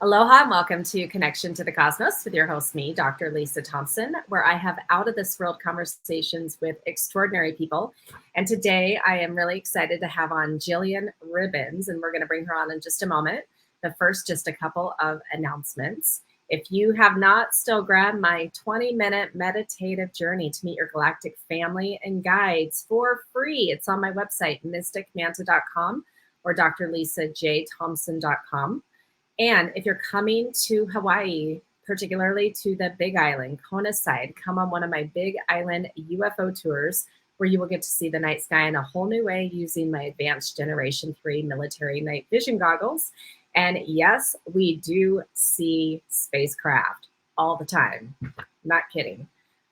Aloha and welcome to Connection to the Cosmos with your host, me, Dr. Lisa Thompson, where I have out of this world conversations with extraordinary people. And today I am really excited to have on Jillian Ribbons, and we're going to bring her on in just a moment. But first, just a couple of announcements. If you have not still grabbed my 20-minute meditative journey to meet your galactic family and guides for free, it's on my website, mysticmanta.com or drlisajthompson.com. And if you're coming to Hawaii, particularly to the Big Island, Kona side, come on one of my Big Island UFO tours where you will get to see the night sky in a whole new way using my advanced Generation 3 military night vision goggles. And yes, we do see spacecraft all the time. Not kidding.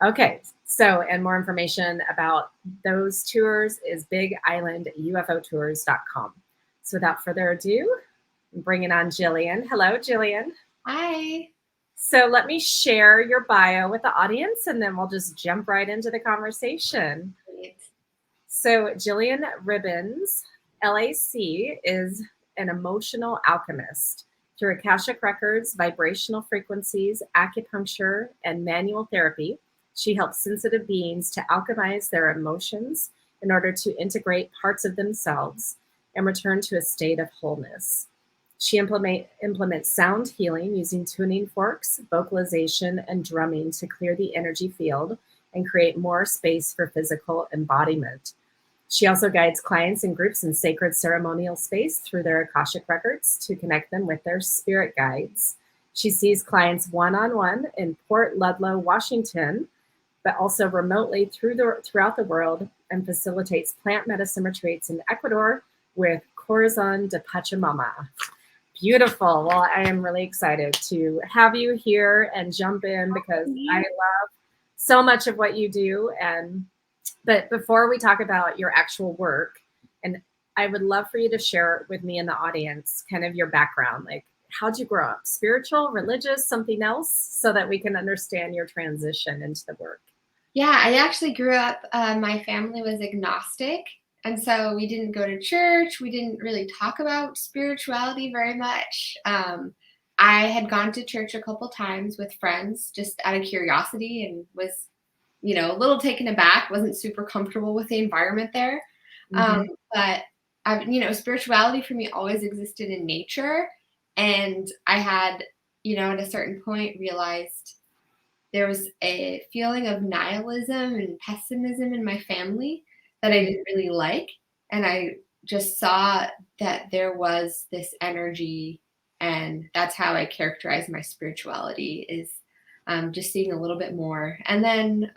Okay, so, and more information about those tours is bigislandUFOtours.com. So without further ado, bringing on Jillian. Hello, Jillian. Hi. So let me share your bio with the audience and then we'll just jump right into the conversation. Great. So Jillian Ribbons L.Ac is an emotional alchemist. Through Akashic Records, vibrational frequencies, acupuncture, and manual therapy, she helps sensitive beings to alchemize their emotions in order to integrate parts of themselves and return to a state of wholeness. She implements sound healing using tuning forks, vocalization, and drumming to clear the energy field and create more space for physical embodiment. She also guides clients and groups in sacred ceremonial space through their Akashic Records to connect them with their spirit guides. She sees clients one-on-one in Port Ludlow, Washington, but also remotely throughout the world, and facilitates plant medicine retreats in Ecuador with Corazon de Pachamama. Beautiful. Well, I am really excited to have you here and jump in because I love so much of what you do. But before we talk about your actual work, and I would love for you to share with me and the audience kind of your background, like how'd you grow up? Spiritual, religious, something else, so that we can understand your transition into the work. Yeah, I actually grew up, my family was agnostic. And so we didn't go to church. We didn't really talk about spirituality very much. I had gone to church a couple times with friends just out of curiosity and was, a little taken aback, wasn't super comfortable with the environment there. But spirituality for me always existed in nature. And I had, at a certain point realized there was a feeling of nihilism and pessimism in my family that I didn't really like. And I just saw that there was this energy, and that's how I characterize my spirituality, is just seeing a little bit more. And then,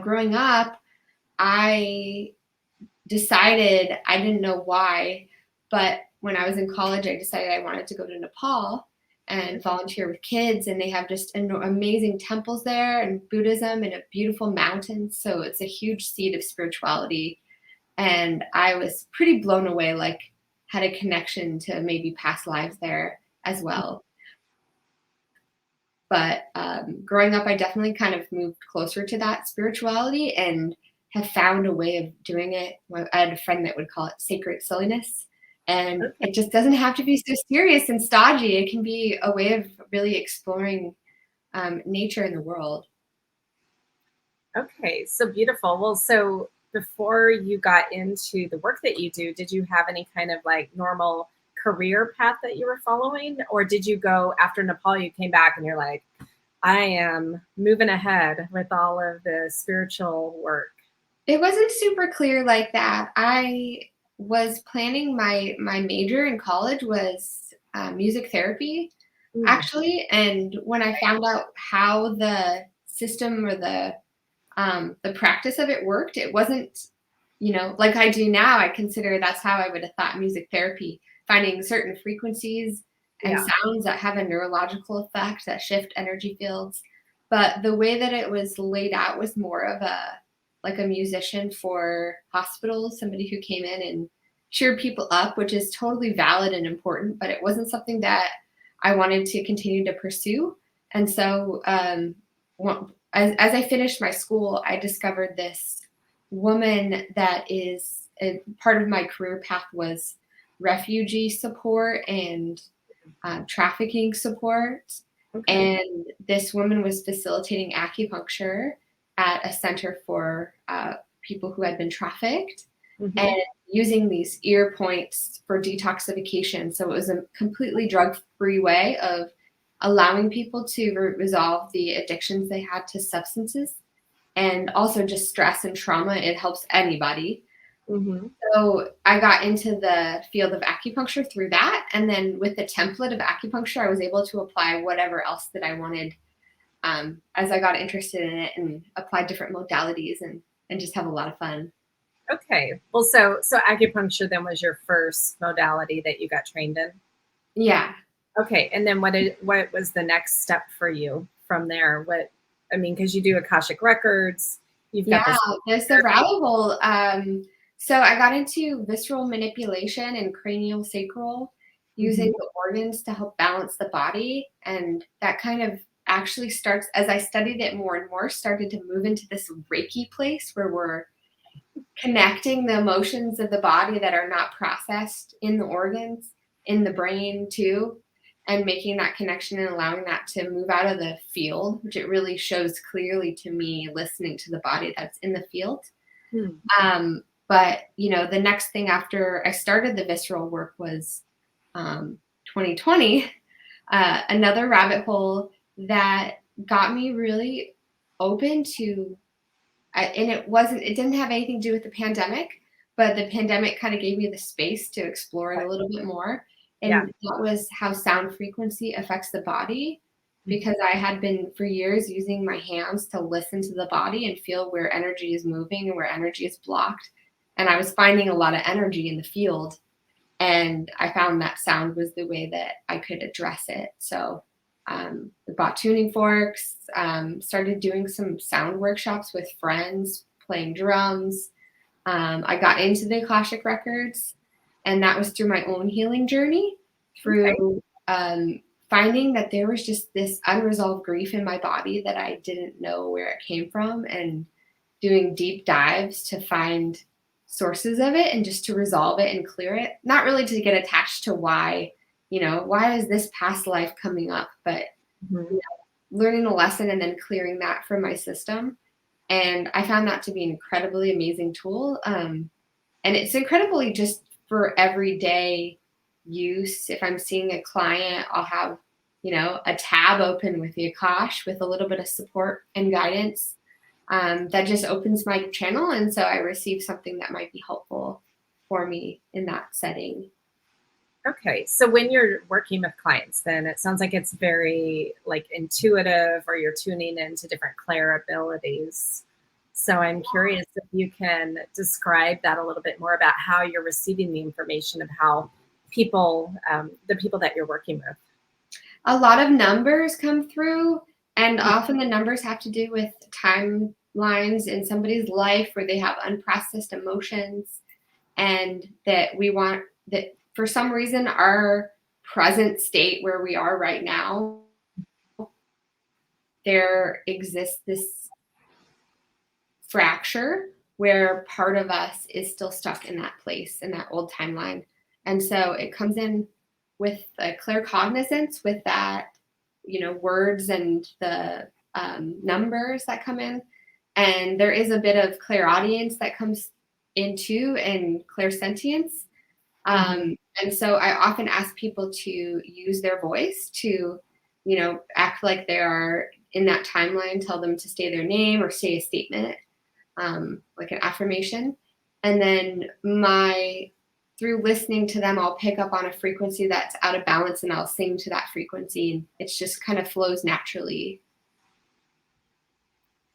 growing up, I decided, I didn't know why, but when I was in college, I decided I wanted to go to Nepal and volunteer with kids, and they have just amazing temples there and Buddhism and a beautiful mountains. So it's a huge seed of spirituality. And I was pretty blown away, like had a connection to maybe past lives there as well. But growing up, I definitely kind of moved closer to that spirituality and have found a way of doing it. I had a friend that would call it sacred silliness. And it just doesn't have to be so serious and stodgy. It can be a way of really exploring nature and the world. Okay, so beautiful. Well, so before you got into the work that you do, did you have any kind of like normal career path that you were following? Or did you go after Nepal, you came back and you're like, I am moving ahead with all of the spiritual work? It wasn't super clear like that. I was planning my major in college was music therapy, actually. And when I found out how the system or the practice of it worked, it wasn't, like I do now. I consider that's how I would have thought music therapy, finding certain frequencies and sounds that have a neurological effect that shift energy fields. But the way that it was laid out was more of a musician for hospitals, somebody who came in and cheered people up, which is totally valid and important, but it wasn't something that I wanted to continue to pursue. And so as I finished my school, I discovered this woman that is part of my career path was refugee support and trafficking support. Okay. And this woman was facilitating acupuncture at a center for people who had been trafficked and Hmm. using these ear points for detoxification. So it was a completely drug-free way of allowing people to resolve the addictions they had to substances and also just stress and trauma. It helps anybody. Hmm. So I got into the field of acupuncture through that. And then with the template of acupuncture, I was able to apply whatever else that I wanted as I got interested in it and applied different modalities and just have a lot of fun. Okay. Well, so acupuncture then was your first modality that you got trained in? Yeah. Okay. And then what was the next step for you from there? What I mean, because you do Akashic Records, you've got Yeah. this. There's the rabbit hole. So I got into visceral manipulation and cranial sacral using Mhm. the organs to help balance the body. And that kind of actually starts as I studied it more and more, started to move into this Reiki place where we're connecting the emotions of the body that are not processed in the organs, in the brain too, and making that connection and allowing that to move out of the field, which it really shows clearly to me listening to the body that's in the field. Hmm. But the next thing after I started the visceral work was 2020, another rabbit hole that got me really open to and it didn't have anything to do with the pandemic, but the pandemic kind of gave me the space to explore it a little bit more. Yeah. And that was how sound frequency affects the body, Mhm. because I had been for years using my hands to listen to the body and feel where energy is moving and where energy is blocked. And I was finding a lot of energy in the field. And I found that sound was the way that I could address it. So we bought tuning forks, started doing some sound workshops with friends, playing drums. I got into the Akashic Records, and that was through my own healing journey, Okay. through finding that there was just this unresolved grief in my body that I didn't know where it came from, and doing deep dives to find sources of it and just to resolve it and clear it. Not really to get attached to why is this past life coming up, but Mhm. learning the lesson and then clearing that from my system. And I found that to be an incredibly amazing tool. And it's incredibly just for everyday use. If I'm seeing a client, I'll have, a tab open with the Akash with a little bit of support and guidance that just opens my channel. And so I receive something that might be helpful for me in that setting. Okay. So when you're working with clients, then it sounds like it's very like intuitive or you're tuning into different clair abilities. So I'm curious if you can describe that a little bit more about how you're receiving the information of how the people that you're working with. A lot of numbers come through, and often the numbers have to do with timelines in somebody's life where they have unprocessed emotions, and that we want that for some reason our present state where we are right now, there exists this fracture where part of us is still stuck in that place in that old timeline. And so it comes in with a clear cognizance with that, words and the numbers that come in. And there is a bit of clairaudience that comes into and clairsentience. Mhm. And so I often ask people to use their voice to, act like they are in that timeline, tell them to say their name or say a statement, like an affirmation. And then through listening to them, I'll pick up on a frequency that's out of balance and I'll sing to that frequency. And it just kind of flows naturally.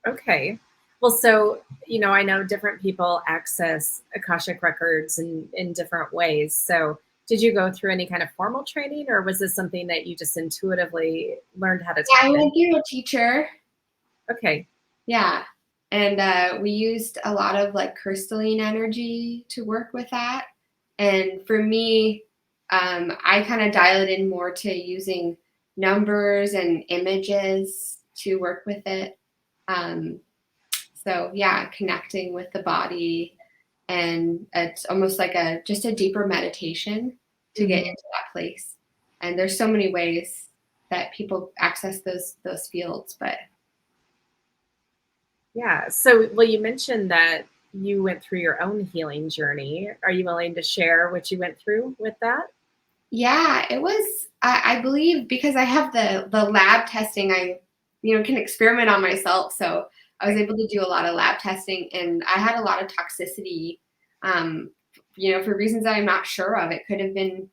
Okay. Well, so, I know different people access Akashic Records in different ways. So, did you go through any kind of formal training or was this something that you just intuitively learned how to Yeah, I tap in? went through a teacher. Okay. Yeah. And we used a lot of like crystalline energy to work with that. And for me, I kind of dial it in more to using numbers and images to work with it. Um, so yeah, connecting with the body, and it's almost like just a deeper meditation to get Mhm. into that place. And there's so many ways that people access those fields, but Yeah. So, well, you mentioned that you went through your own healing journey. Are you willing to share what you went through with that? yeah, it was, I believe, because I have the lab testing, I, can experiment on myself. So I was able to do a lot of lab testing, and I had a lot of toxicity, um, for reasons that I'm not sure of. It could have been,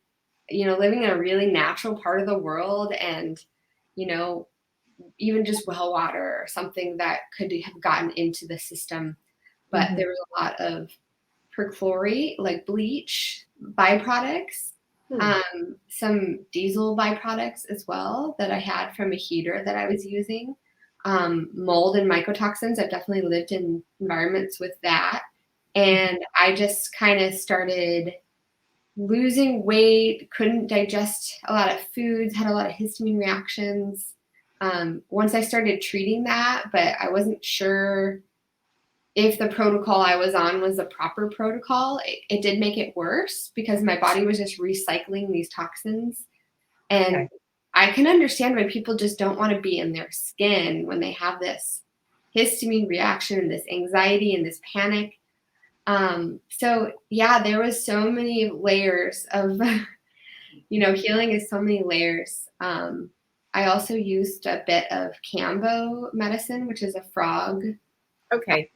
living in a really natural part of the world, and, you know, even just well water or something that could have gotten into the system. But Hmm. there was a lot of perchlorate, like bleach byproducts, Hmm. some diesel byproducts as well that I had from a heater that I was using. Mold and mycotoxins. I've definitely lived in environments with that. And I just kind of started losing weight, couldn't digest a lot of foods, had a lot of histamine reactions. Once I started treating that, but I wasn't sure if the protocol I was on was the proper protocol. It did make it worse because my body was just recycling these toxins. Okay. And I can understand why people just don't want to be in their skin when they have this histamine reaction and this anxiety and this panic. So yeah, there was so many layers of, healing is so many layers. I also used a bit of Cambo medicine, which is a frog. Okay.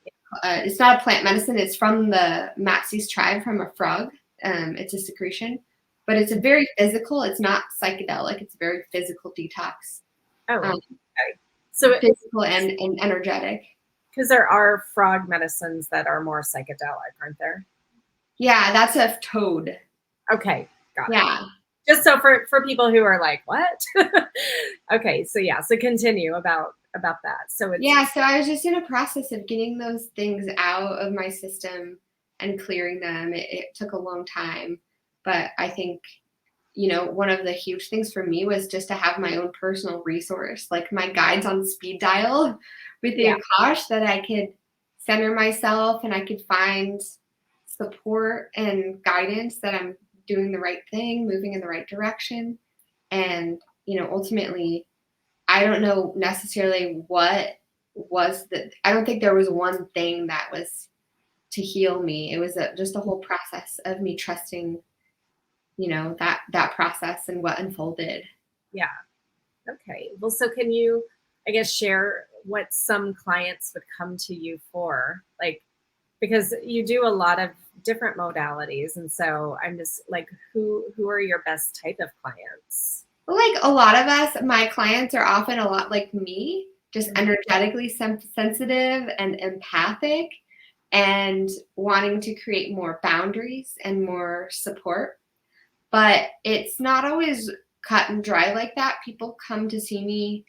It's not a plant medicine. It's from the Matsis tribe, from a frog. It's a secretion, but it's a very physical. It's not psychedelic. It's a very physical detox, Oh, um, okay. So, physical and energetic. because there are frog medicines that are more psychedelic, aren't there? Yeah, that's a toad. Okay, got it. Yeah. Just so for people who are like, what? Okay, so yeah, so continue about that. So it's Yeah, so I was just in a process of getting those things out of my system and clearing them. It took a long time, but I think, one of the huge things for me was just to have my own personal resource, like my guides on speed dial with yeah, the Akash, that I could center myself and I could find support and guidance that I'm doing the right thing, moving in the right direction. And, ultimately, I don't know necessarily what was I don't think there was one thing that was to heal me. It was just a whole process of me trusting, that process and what unfolded. yeah. Okay. Well, so can you, I guess, share what some clients would come to you for? Like, because you do a lot of different modalities, and so I'm just like, who are your best type of clients? Like a lot of us, my clients are often a lot like me, just Mhm. energetically sensitive and empathic, and wanting to create more boundaries and more support. But it's not always cut and dry like that. People come to see me,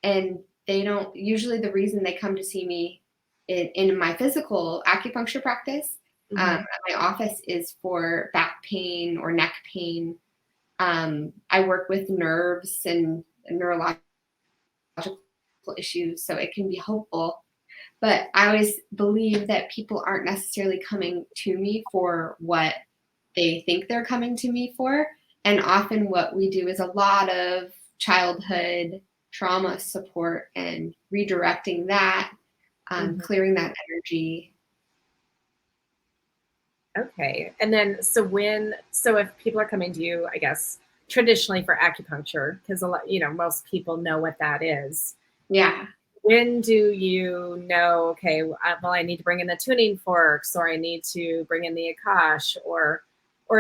and they don't usually, the reason they come to see me in my physical acupuncture practice, Mhm. at my office, is for back pain or neck pain. I work with nerves and neurological issues, so it can be helpful. But I always believe that people aren't necessarily coming to me for what they think they're coming to me for. And often what we do is a lot of childhood trauma support and redirecting that, Mhm. clearing that energy. Okay. And then, so if people are coming to you, I guess, traditionally for acupuncture, because a lot, most people know what that is. Yeah. When do you know, okay, well, I need to bring in the tuning forks, or I need to bring in the Akash, or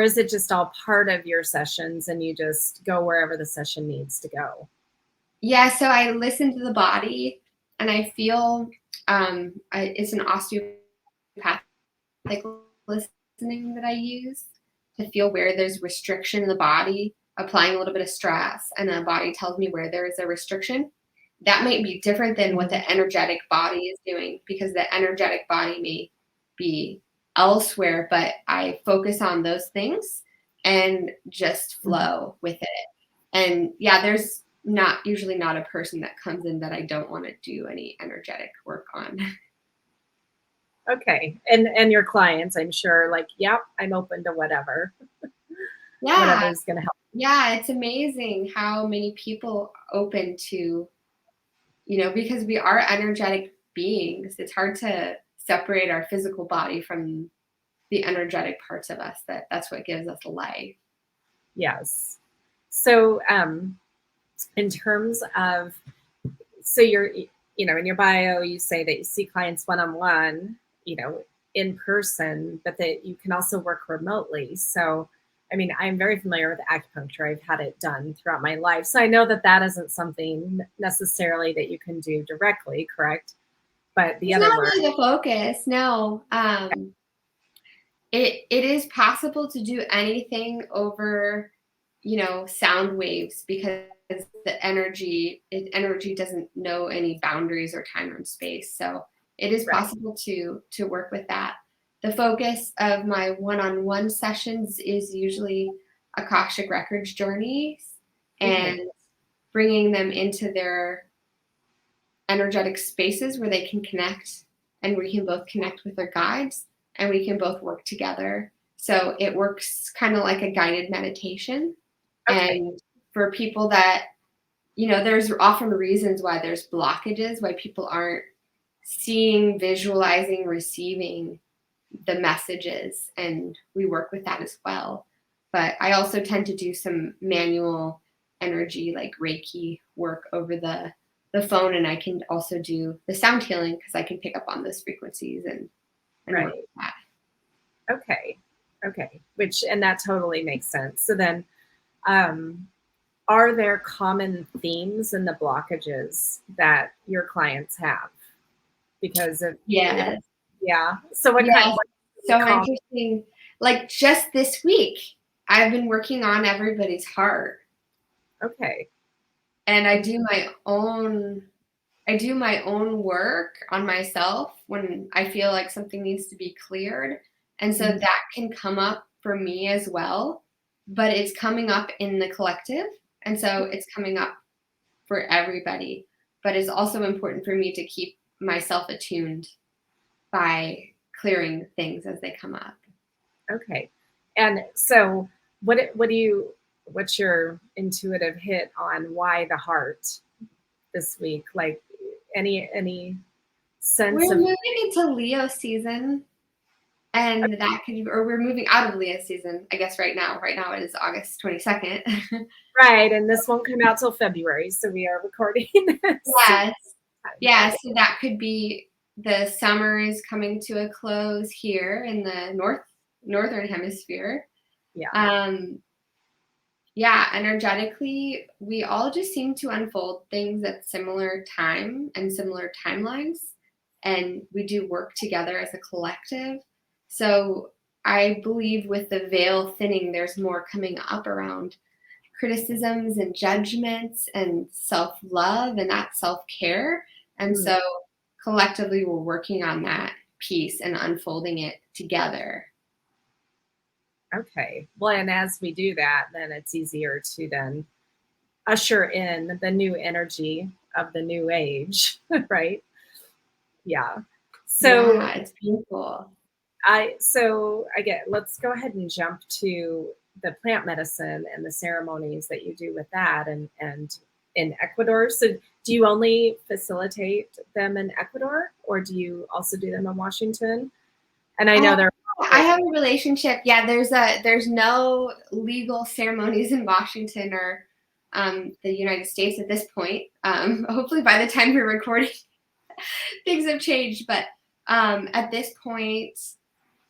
is it just all part of your sessions and you just go wherever the session needs to go? Yeah. So I listen to the body, and I feel, it's an osteopathic listening that I use to feel where there's restriction in the body, applying a little bit of stress, and the body tells me where there is a restriction. That might be different than what Mhm. the energetic body is doing, because the energetic body may be elsewhere, but I focus on those things and just Mhm. flow with it. And yeah, there's not usually not a person that comes in that I don't want to do any energetic work on. Okay. And your clients, I'm sure, like, yep, I'm open to whatever Yeah. is going to help. Yeah, it's amazing how many people open to, because we are energetic beings. It's hard to separate our physical body from the energetic parts of us. That's what gives us life. Yes. So, in terms of, so you're, in your bio, you say that you see clients one-on-one, in person, but that you can also work remotely. So, I mean, I'm very familiar with acupuncture. I've had it done throughout my life. So I know that that isn't something necessarily that you can do directly, correct? But the It's other not work, really the focus, no. It is possible to do anything over, sound waves, because the energy doesn't know any boundaries or time or space. So it is right? possible to work with that. The focus of my one-on-one sessions is usually Akashic Records journeys Okay, and bringing them into their energetic spaces where they can connect, and we can both connect with their guides, and we can both work together. So it works kind of like a guided meditation. okay, And for people that, there's often reasons why there's blockages, why people aren't seeing, visualizing, receiving the messages. And we work with that as well. But I also tend to do some manual energy, like Reiki work over the phone. And I can also do the sound healing because I can pick up on those frequencies and work right. with that. Okay, okay. And that totally makes sense. So then, um, are there common themes in the blockages that your clients have because of, Yes. yeah. So what kind, Yes. what So common, interesting. Like just this week, I've been working on everybody's heart, okay. and I do my own work on myself when I feel like something needs to be cleared. And so Mhm. that can come up for me as well, but it's coming up in the collective. And so it's coming up for everybody. But it's also important for me to keep myself attuned by clearing things as they come up. Okay. And so what's your intuitive hit on why the heart this week? Like any sense We're of, moving into Leo season, and or we're moving out of Leo season, I guess right now. Right now it is August 22nd. right, and this won't come out till February, so we are recording this. Yes. Yeah, so that could be the summer is coming to a close here in the northern hemisphere. Yeah. Um, yeah, energetically, we all just seem to unfold things at similar time and similar timelines, and we do work together as a collective. So I believe with the veil thinning, there's more coming up around criticisms and judgments and self-love and that self-care. And Mm, so collectively, we're working on that piece and unfolding it together. okay. Well, and as we do that, then it's easier to then usher in the new energy of the new age, right? Yeah. So Yeah, it's beautiful. let's go ahead and jump to the plant medicine and the ceremonies that you do with that and in Ecuador. So do you only facilitate them in Ecuador or do you also do them in Washington? And I Uh, know they're I also, have a relationship. Yeah, there's no legal ceremonies in Washington or the United States at this point. Hopefully, by the time we're recording, things have changed. But at this point,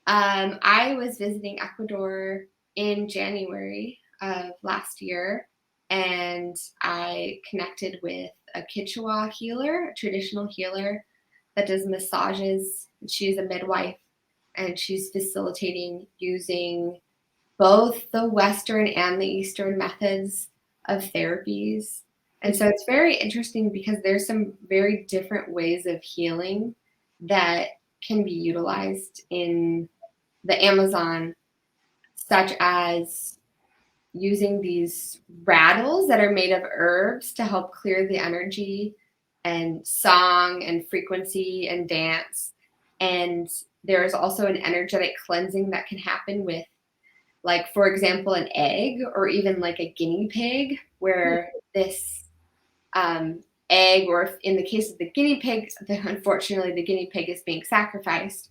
I was visiting Ecuador in January of last year, and I connected with a Quechua healer, a traditional healer that does massages. She's a midwife, and she's facilitating using both the Western and the Eastern methods of therapies. And so it's very interesting because there's some very different ways of healing that can be utilized in the Amazon, such as using these rattles that are made of herbs to help clear the energy, and song and frequency and dance. And there's also an energetic cleansing that can happen with like, for example, an egg or even like a guinea pig, where this egg, or if in the case of the guinea pig, unfortunately, the guinea pig is being sacrificed.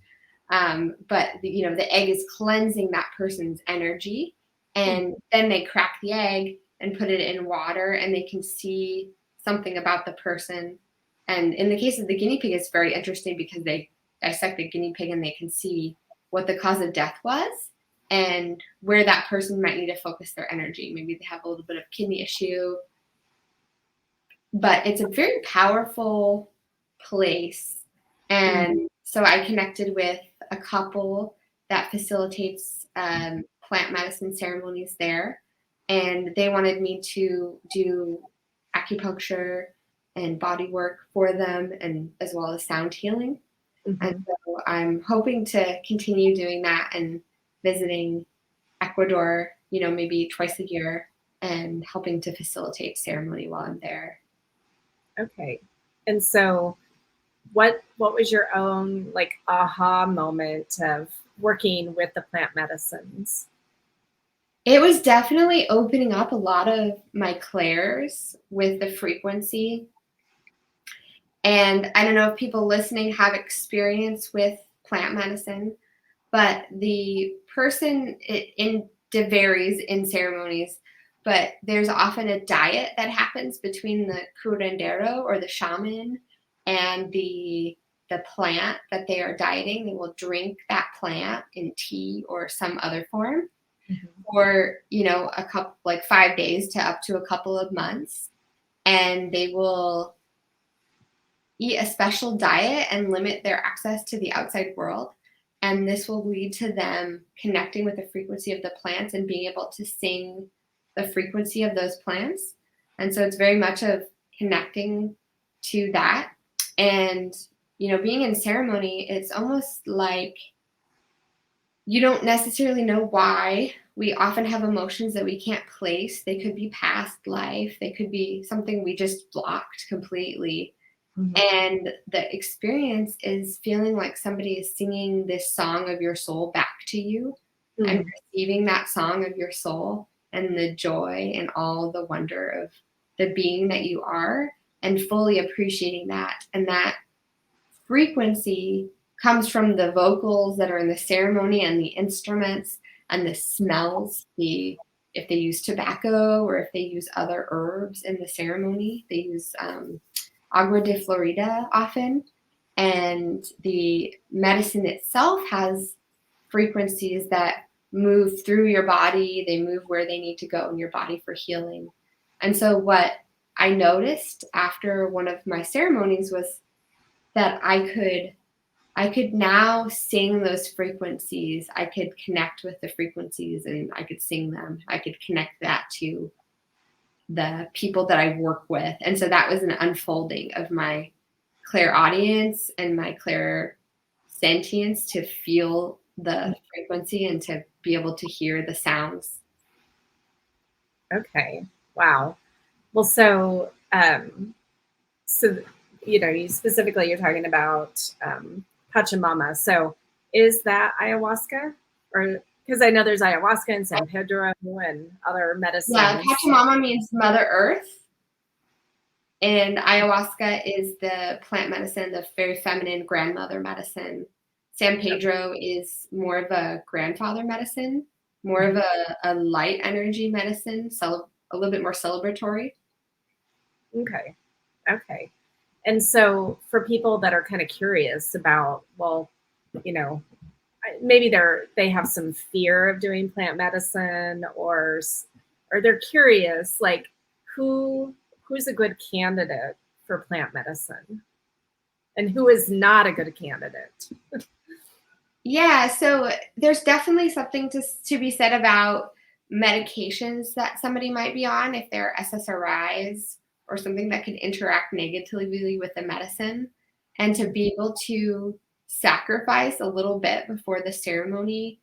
But the egg is cleansing that person's energy, and then they crack the egg and put it in water, and they can see something about the person. And in the case of the guinea pig, it's very interesting because they dissect the guinea pig and they can see what the cause of death was and where that person might need to focus their energy. Maybe they have a little bit of kidney issue. But it's a very powerful place. And so I connected with a couple that facilitates plant medicine ceremonies there. And they wanted me to do acupuncture and body work for them, and as well as sound healing. And so I'm hoping to continue doing that and visiting Ecuador, maybe twice a year, and helping to facilitate ceremony while I'm there. Okay. And so what was your own like aha moment of working with the plant medicines? It was definitely opening up a lot of my clairs with the frequency. And I don't know if people listening have experience with plant medicine, but the person, it varies in ceremonies, but there's often a diet that happens between the curandero or the shaman and the plant that they are dieting. They will drink that plant in tea or some other form for, a couple, like 5 days to up to a couple of months. And they will eat a special diet and limit their access to the outside world. And this will lead to them connecting with the frequency of the plants and being able to sing the frequency of those plants. And so it's very much of connecting to that. And, being in ceremony, it's almost like you don't necessarily know why. We often have emotions that we can't place. They could be past life. They could be something we just blocked completely. And the experience is feeling like somebody is singing this song of your soul back to you and receiving that song of your soul and the joy and all the wonder of the being that you are, and fully appreciating that. And that frequency comes from the vocals that are in the ceremony and the instruments and the smells. If they use tobacco or if they use other herbs in the ceremony, they use agua de Florida often. And the medicine itself has frequencies that move through your body. They move where they need to go in your body for healing. And so what I noticed after one of my ceremonies was that I could now sing those frequencies. I could connect with the frequencies and I could sing them. I could connect that to the people that I work with. And so that was an unfolding of my clairaudience and my clairsentience to feel the frequency and to be able to hear the sounds. Okay. Wow. Well, so you specifically, you're talking about Pachamama. So is that ayahuasca? Or because I know there's ayahuasca and San Pedro and other medicines. Yeah, Pachamama means Mother Earth. And ayahuasca is the plant medicine, the very feminine grandmother medicine. San Pedro is more of a grandfather medicine, more of a light energy medicine, so a little bit more celebratory. Okay. And so for people that are kind of curious about, well, maybe they have some fear of doing plant medicine, or they're curious, like who's a good candidate for plant medicine and who is not a good candidate? Yeah, so there's definitely something to be said about medications that somebody might be on if they're SSRIs or something that could interact negatively with the medicine, and to be able to sacrifice a little bit before the ceremony.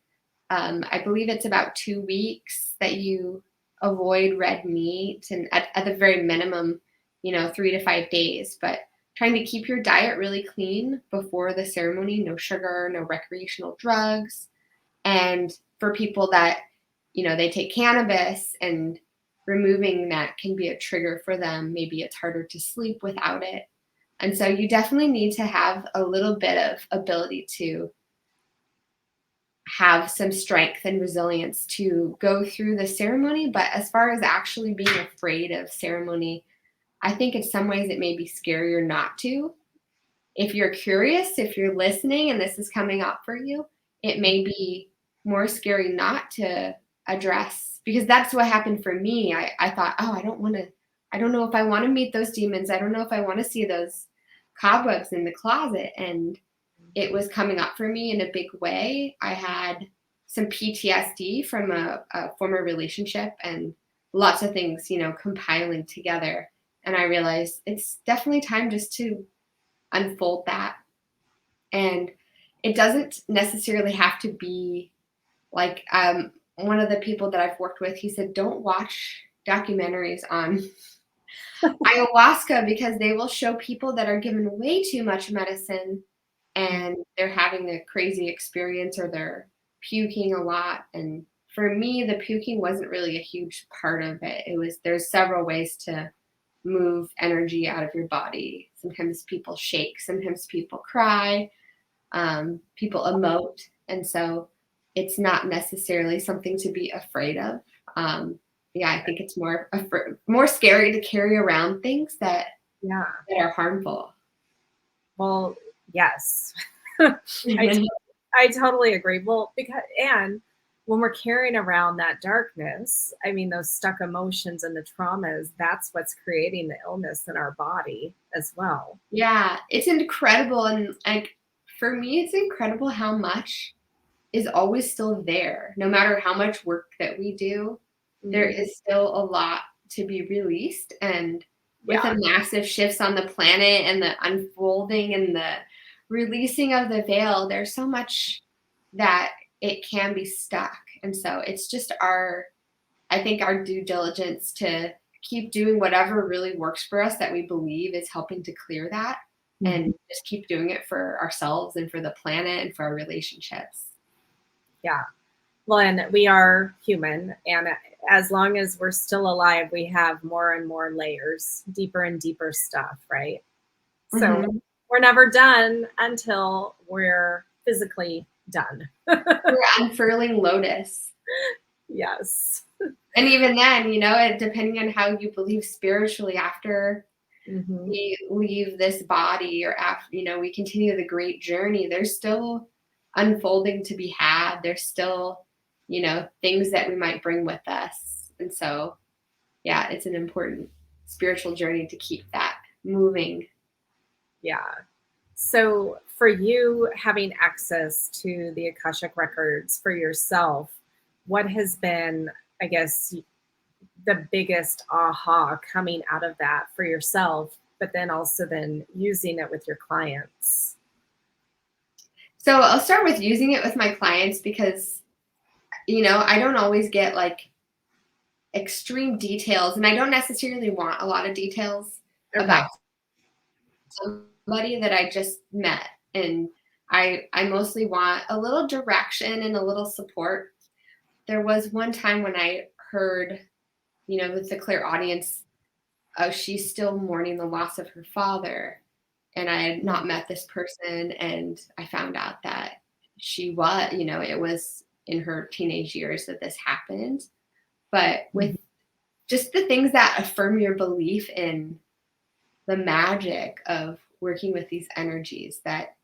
I believe it's about 2 weeks that you avoid red meat, and at the very minimum, 3 to 5 days, but trying to keep your diet really clean before the ceremony, no sugar, no recreational drugs. And for people that they take cannabis, and removing that can be a trigger for them. Maybe it's harder to sleep without it. And so you definitely need to have a little bit of ability to have some strength and resilience to go through the ceremony. But as far as actually being afraid of ceremony, I think in some ways it may be scarier not to. If you're curious, if you're listening and this is coming up for you, it may be more scary not to address, because that's what happened for me. I thought, oh, I don't know if I want to meet those demons. I don't know if I want to see those cobwebs in the closet. And it was coming up for me in a big way. I had some PTSD from a former relationship and lots of things, compiling together. And I realized it's definitely time just to unfold that. And it doesn't necessarily have to be like one of the people that I've worked with, he said, don't watch documentaries on ayahuasca, because they will show people that are given way too much medicine and they're having a crazy experience, or they're puking a lot. And for me, the puking wasn't really a huge part of it. There's several ways to move energy out of your body. Sometimes people shake, sometimes people cry, people emote. And so it's not necessarily something to be afraid of. I think it's more scary to carry around things that are harmful. Well, yes. I totally agree. Well, and when we're carrying around that darkness, I mean, those stuck emotions and the traumas, that's what's creating the illness in our body as well. Yeah, it's incredible. And like, for me, it's incredible how much is always still there. No matter how much work that we do, there is still a lot to be released. And with the massive shifts on the planet and the unfolding and the releasing of the veil, there's so much that it can be stuck. And so it's just our due diligence to keep doing whatever really works for us that we believe is helping to clear that, and just keep doing it for ourselves and for the planet and for our relationships. Yeah. Well, and we are human, and as long as we're still alive, we have more and more layers, deeper and deeper stuff, right? So we're never done until we're physically done. We're unfurling lotus. Yes. And even then, depending on how you believe spiritually, after we leave this body, or after, we continue the great journey, there's still unfolding to be had. There's still, things that we might bring with us. And so, it's an important spiritual journey to keep that moving. Yeah. So for you, having access to the Akashic Records for yourself, what has been, I guess, the biggest aha coming out of that for yourself, but then also then using it with your clients? So I'll start with using it with my clients, because, I don't always get like extreme details, and I don't necessarily want a lot of details about somebody that I just met. And I mostly want a little direction and a little support. There was one time when I heard, with the clairaudience, oh, she's still mourning the loss of her father. And I had not met this person, and I found out that she was, it was in her teenage years that this happened. But with just the things that affirm your belief in the magic of working with these energies, that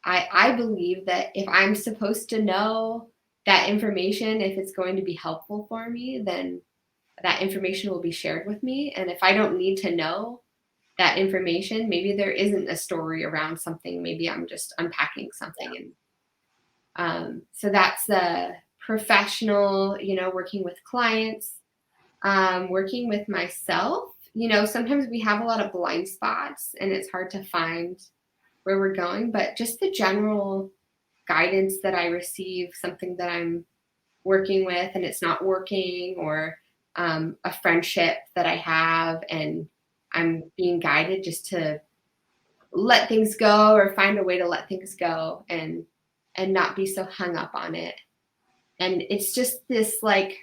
I believe that if I'm supposed to know that information, if it's going to be helpful for me, then that information will be shared with me. And if I don't need to know that information, maybe there isn't a story around something. Maybe I'm just unpacking something. And so that's the professional, working with clients, working with myself. Sometimes we have a lot of blind spots and it's hard to find where we're going, but just the general guidance that I receive, something that I'm working with and it's not working, or a friendship that I have and I'm being guided just to let things go, or find a way to let things go and not be so hung up on it. And it's just this like,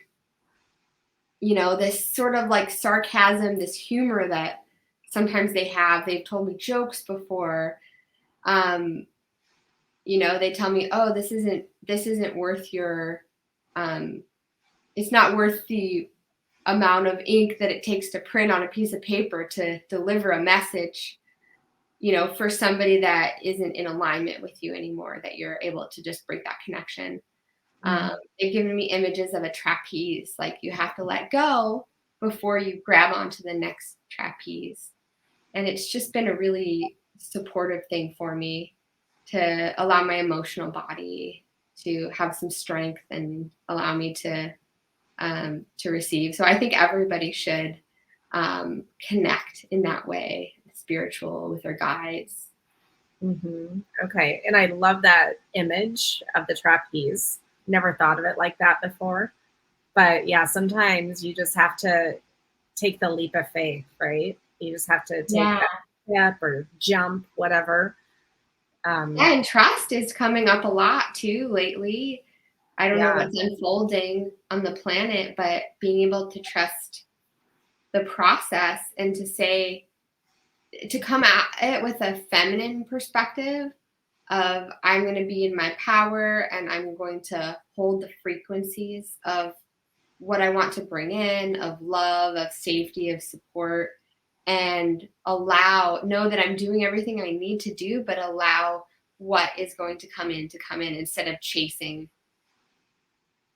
this sort of like sarcasm, this humor that sometimes they have. They've told me jokes before. They tell me, oh, this isn't worth it's not worth the amount of ink that it takes to print on a piece of paper to deliver a message, for somebody that isn't in alignment with you anymore, that you're able to just break that connection. They've given me images of a trapeze, like you have to let go before you grab onto the next trapeze. And it's just been a really supportive thing for me to allow my emotional body to have some strength and allow me to receive. So I think everybody should connect in that way, spiritual, with their guides. Mm-hmm. Okay. And I love that image of the trapeze. Never thought of it like that before. But yeah, sometimes you just have to take the leap of faith, right? You just have to take that step or jump, whatever. And trust is coming up a lot too lately. I don't know what's unfolding on the planet, but being able to trust the process and to come at it with a feminine perspective of I'm going to be in my power and I'm going to hold the frequencies of what I want to bring in, of love, of safety, of support, and know that I'm doing everything I need to do, but allow what is going to come in instead of chasing.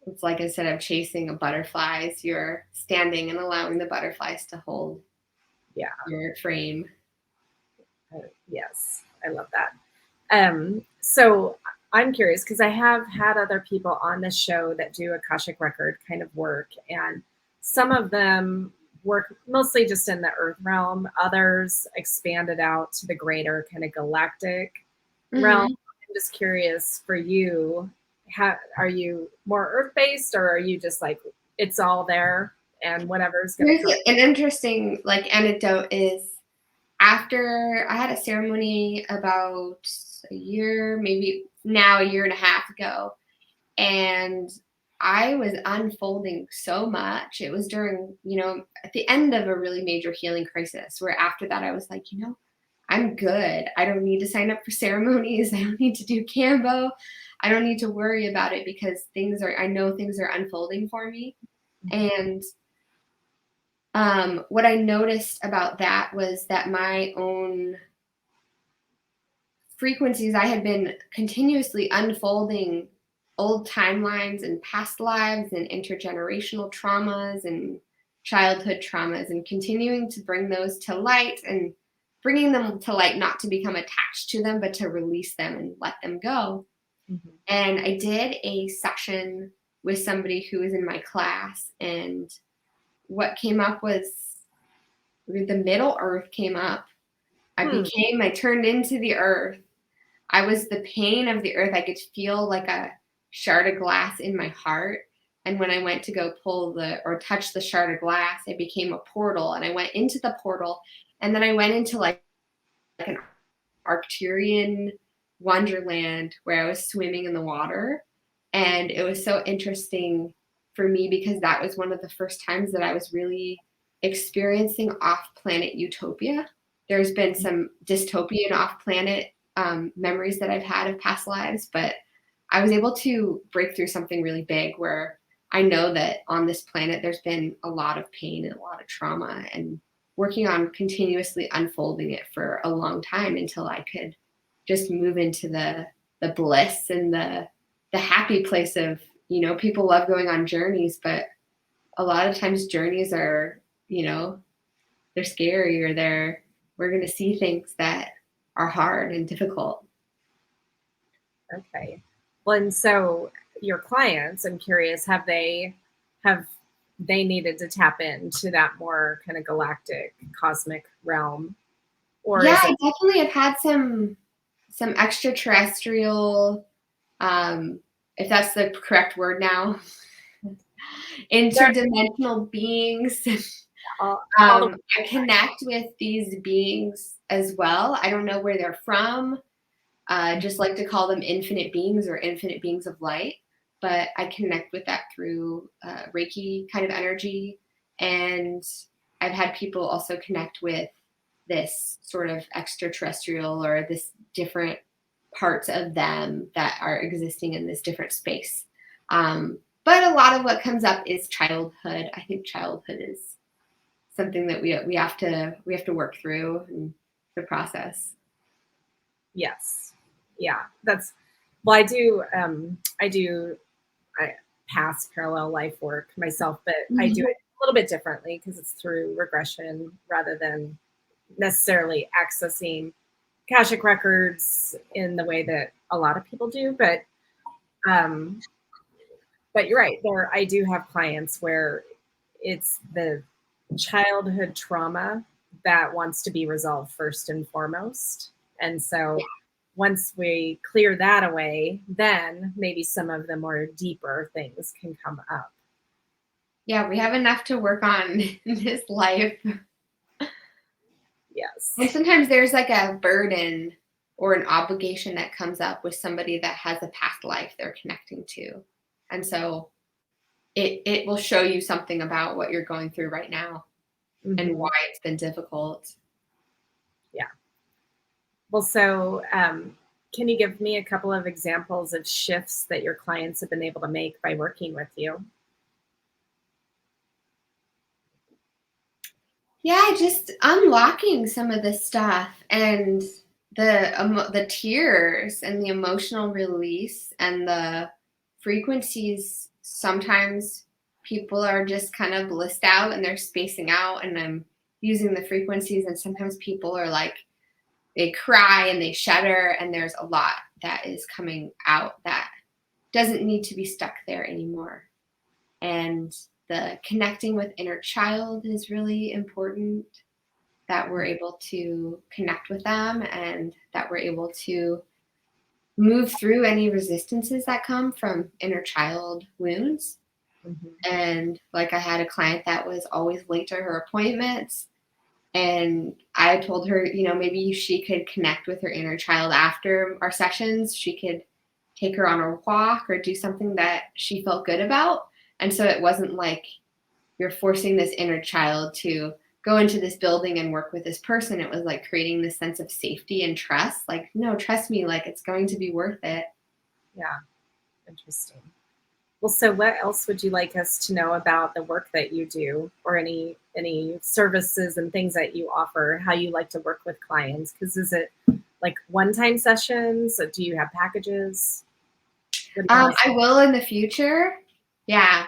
It's like instead of chasing butterflies, you're standing and allowing the butterflies to hold your frame. Yes, I love that. So I'm curious because I have had other people on the show that do Akashic Record kind of work, and some of them work mostly just in the earth realm. Others expanded out to the greater kind of galactic realm. I'm just curious for you, are you more earth-based, or are you just like, it's all there and whatever's going to come? An interesting anecdote is after I had a ceremony about a year, maybe now a year and a half ago, and I was unfolding so much. It was during, at the end of a really major healing crisis, where after that I was like, I'm good. I don't need to sign up for ceremonies. I don't need to do Cambo. I don't need to worry about it because I know things are unfolding for me. And what I noticed about that was that my own frequencies, I had been continuously unfolding old timelines and past lives and intergenerational traumas and childhood traumas, and continuing to bring those to light, and bringing them to light not to become attached to them, but to release them and let them go. And I did a session with somebody who was in my class, and what came up was the middle earth came up. I turned into the earth. I was the pain of the earth. I could feel like a shard of glass in my heart. And when I went to go touch the shard of glass, it became a portal, and I went into the portal, and then I went into like an Arcturian wonderland where I was swimming in the water. And it was so interesting for me because that was one of the first times that I was really experiencing off-planet utopia. There's been some dystopian off-planet memories that I've had of past lives, but I was able to break through something really big where I know that on this planet there's been a lot of pain and a lot of trauma, and working on continuously unfolding it for a long time until I could just move into the bliss and the happy place of, people love going on journeys, but a lot of times journeys are, they're scary, or we're going to see things that are hard and difficult. Okay. Well, and so your clients, I'm curious, have they needed to tap into that more kind of galactic cosmic realm? Or I definitely have had some extraterrestrial, if that's the correct word now, interdimensional beings. I connect with these beings as well. I don't know where they're from. Just like to call them infinite beings or infinite beings of light. but I connect with that through Reiki kind of energy. And I've had people also connect with this sort of extraterrestrial or this different parts of them that are existing in this different space. But a lot of what comes up is childhood. I think childhood is something that we have to work through and the process. Yes. Yeah. That's, well, I past parallel life work myself, but I do it a little bit differently because it's through regression rather than necessarily accessing Akashic Records in the way that a lot of people do. But you're right. I do have clients where it's the childhood trauma that wants to be resolved first and foremost. And so once we clear that away, then maybe some of the more deeper things can come up. Yeah, we have enough to work on in this life. Yes. And sometimes there's like a burden or an obligation that comes up with somebody that has a past life they're connecting to. And so it will show you something about what you're going through right now and why it's been difficult. Yeah. Well, so can you give me a couple of examples of shifts that your clients have been able to make by working with you? Yeah, just unlocking some of this stuff and the tears and the emotional release and the frequencies. Sometimes people are just kind of blissed out and they're spacing out, and I'm using the frequencies, and sometimes people are like, they cry and they shudder, and there's a lot that is coming out that doesn't need to be stuck there anymore. And the connecting with inner child is really important, that we're able to connect with them and that we're able to move through any resistances that come from inner child wounds. And like, I had a client that was always late to her appointments, and I told her, maybe she could connect with her inner child after our sessions. She could take her on a walk or do something that she felt good about. And so it wasn't like you're forcing this inner child to go into this building and work with this person. It was like creating this sense of safety and trust. Like, no, trust me, like it's going to be worth it. Yeah. Interesting. Well, so what else would you like us to know about the work that you do, or any services and things that you offer, how you like to work with clients? Because is it like one-time sessions? Or do you have packages? I will in the future. Yeah.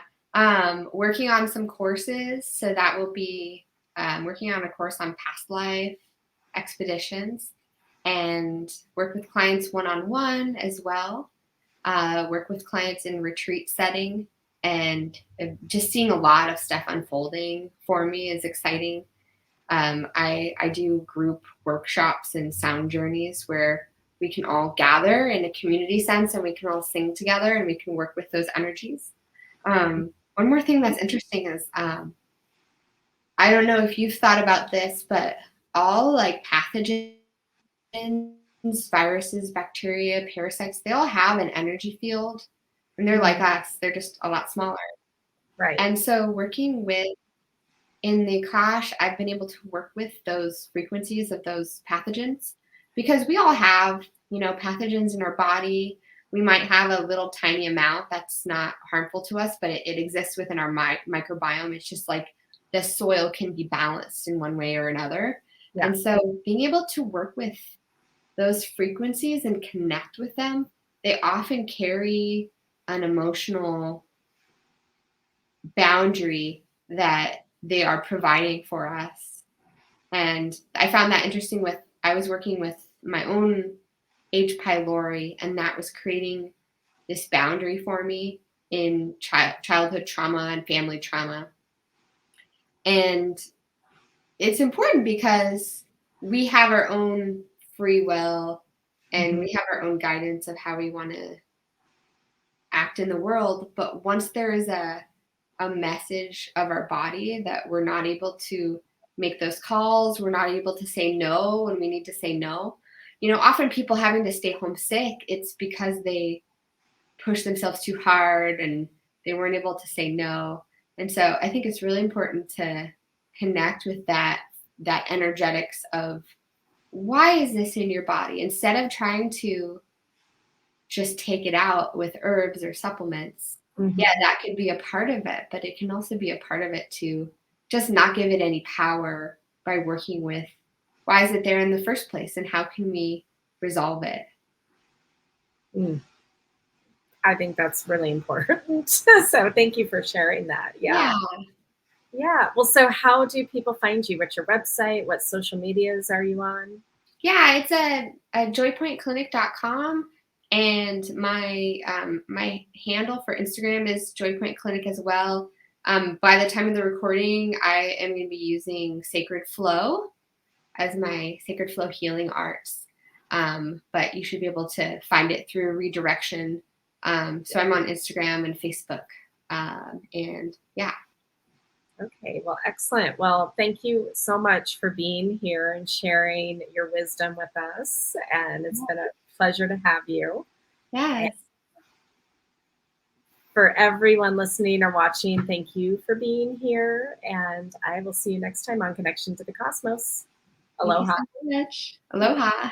Working on some courses. So that will be working on a course on past life expeditions, and work with clients one-on-one as well. Work with clients in retreat setting, and just seeing a lot of stuff unfolding for me is exciting. I do group workshops and sound journeys where we can all gather in a community sense, and we can all sing together, and we can work with those energies. One more thing that's interesting is, I don't know if you've thought about this, but all like pathogens, viruses, bacteria, parasites, they all have an energy field, and they're like us. They're just a lot smaller. Right. And so working with in the Akash, I've been able to work with those frequencies of those pathogens, because we all have, pathogens in our body. We might have a little tiny amount that's not harmful to us, but it exists within our microbiome. It's just like the soil can be balanced in one way or another. Yeah. And so being able to work with those frequencies and connect with them, they often carry an emotional boundary that they are providing for us. And I found that interesting I was working with my own H. pylori, and that was creating this boundary for me in childhood trauma and family trauma. And it's important because we have our own free will, and we have our own guidance of how we want to act in the world. But once there is a message of our body that we're not able to make those calls, we're not able to say no when we need to say no. Often people having to stay home sick, it's because they push themselves too hard and they weren't able to say no. And so I think it's really important to connect with that energetics of why is this in your body instead of trying to just take it out with herbs or supplements. Mhm. Yeah, that could be a part of it, but it can also be a part of it to just not give it any power by working with why is it there in the first place and how can we resolve it? Mm. I think that's really important. So thank you for sharing that. Yeah. Yeah. Yeah. Well, so how do people find you? What's your website? What social medias are you on? Yeah, it's a joypointclinic.com and my handle for Instagram is joypointclinic as well. By the time of the recording, I am going to be using Sacred Flow as my Sacred Flow Healing Arts. But you should be able to find it through redirection. So I'm on Instagram and Facebook. And yeah. Okay, well, excellent. Well, thank you so much for being here and sharing your wisdom with us. And it's been a pleasure to have you. And Yes. for everyone listening or watching, thank you for being here. And I will see you next time on Connection to the Cosmos. Thank you Aloha. so much. Aloha.